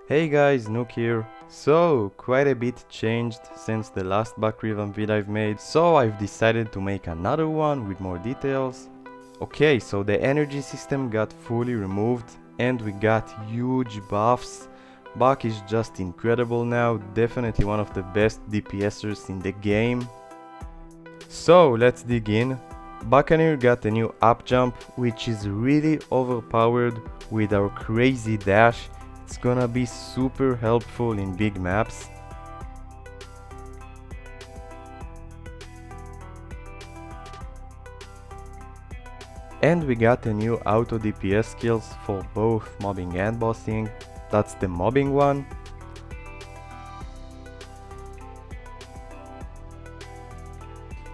Hey guys, Nuke here. So, quite a bit changed since the last Bucc Revamp vid I've made, so I've decided to make another one with more details. Okay, so the energy system got fully removed and we got huge buffs. Bucc is just incredible now, definitely one of the best DPSers in the game. So, let's dig in. Buccaneer got a new up jump, which is really overpowered with our crazy dash. It's gonna be super helpful in big maps. And we got a new auto DPS skills for both mobbing and bossing. That's the mobbing one.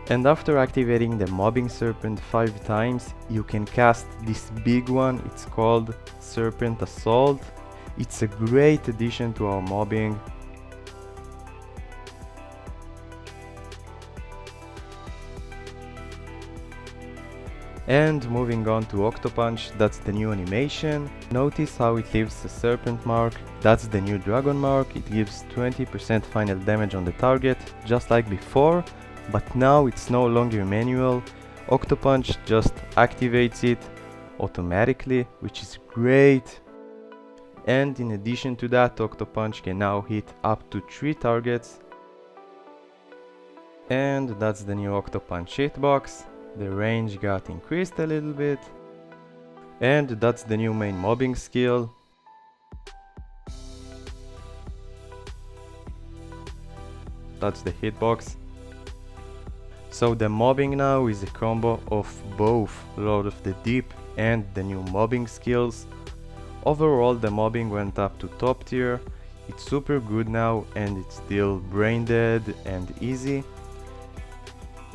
And after activating the mobbing serpent 5 times, you can cast this big one. It's called Serpent Assault. It's a great addition to our mobbing. And moving on to Octopunch, that's the new animation. Notice how it leaves a serpent mark. That's the new dragon mark. It gives 20% final damage on the target, just like before, but now it's no longer manual. Octopunch just activates it automatically, which is great. And in addition to that, Octopunch can now hit up to 3 targets. And that's the new Octopunch hitbox. The range got increased a little bit. And that's the new main mobbing skill. That's the hitbox. So the mobbing now is a combo of both Lord of the Deep and the new mobbing skills. Overall, the mobbing went up to top tier. It's super good now and it's still brain dead and easy.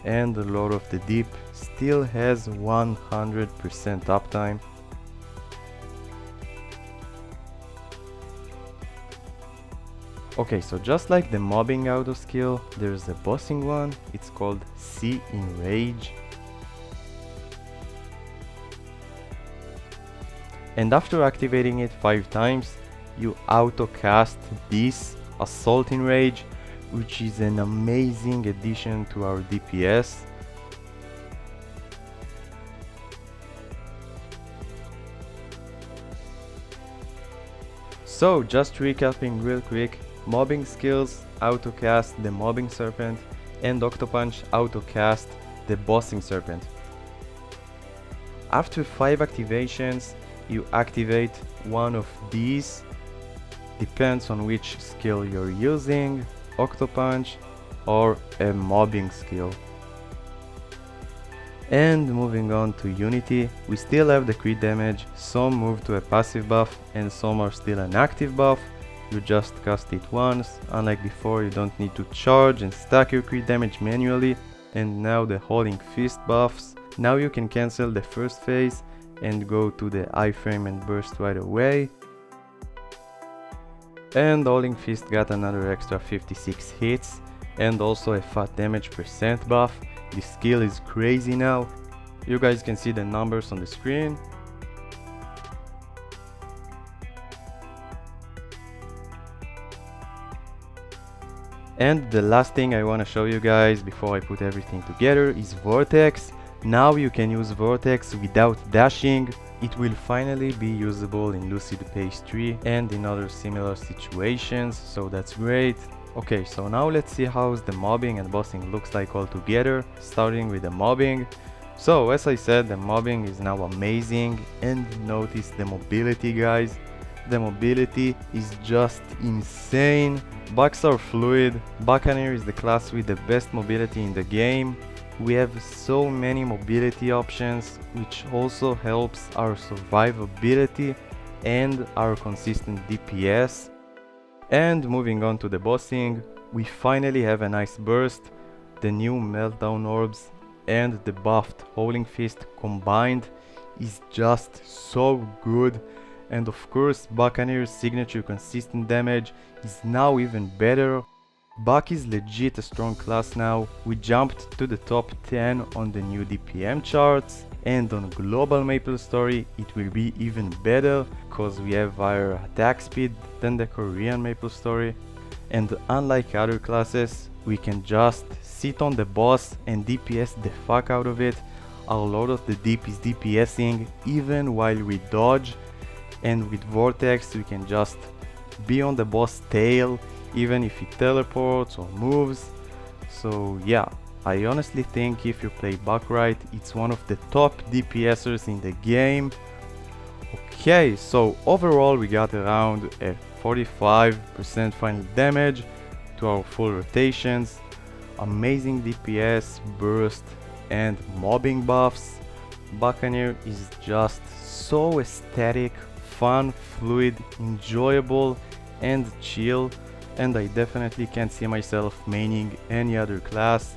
And the Lord of the Deep still has 100% uptime. Okay, so just like the mobbing auto skill, there's a bossing one. It's called See Enrage. And after activating it 5 times, you auto cast this Assault Enrage, which is an amazing addition to our DPS. So just recapping real quick, mobbing skills, auto cast the mobbing serpent, and Octopunch auto cast the bossing serpent. After 5 activations, you activate one of these, depends on which skill you're using, Octopunch or a mobbing skill. And moving on to Unity, we still have the crit damage. Some move to a passive buff and some are still an active buff. You just cast it once, unlike before you don't need to charge and stack your crit damage manually. And now the Holding Fist buffs. Now you can cancel the first phase and go to the iframe and burst right away. And Holding Fist got another extra 56 hits and also a fat damage percent buff. This skill is crazy now. You guys can see the numbers on the screen. And the last thing I want to show you guys before I put everything together is Vortex. Now you can use Vortex without dashing. It will finally be usable in Lucid Pace 3 and in other similar situations, so that's great. Okay, so now let's see how the mobbing and bossing looks like all together, starting with the mobbing. So as I said, the mobbing is now amazing, and notice the mobility, guys. The mobility is just insane. Bucks are fluid. Buccaneer is the class with the best mobility in the game. We have so many mobility options, which also helps our survivability and our consistent DPS. And moving on to the bossing, we finally have a nice burst. The new Meltdown Orbs and the buffed Holding Fist combined is just so good. And of course, Buccaneer's signature consistent damage is now even better. Bucc is legit a strong class now. We jumped to the top 10 on the new DPM charts, and on global Maplestory it will be even better because we have higher attack speed than the Korean Maplestory, and unlike other classes we can just sit on the boss and DPS the fuck out of it. A lot of the DP is DPSing even while we dodge, and with Vortex we can just be on the boss tail even if he teleports or moves. So yeah, I honestly think if you play Bucc right, it's one of the top DPSers in the game. Okay, so overall we got around a 45% final damage to our full rotations, amazing DPS, burst and mobbing buffs. Buccaneer is just so aesthetic, fun, fluid, enjoyable and chill, and I definitely can't see myself maining any other class.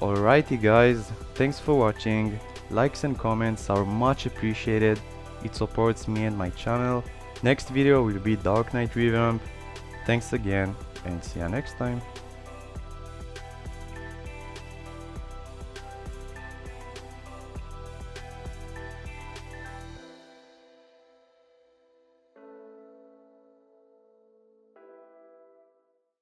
Alrighty guys, thanks for watching. Likes and comments are much appreciated. It supports me and my channel. Next video will be Dark Knight Revamp. Thanks again and see you next time.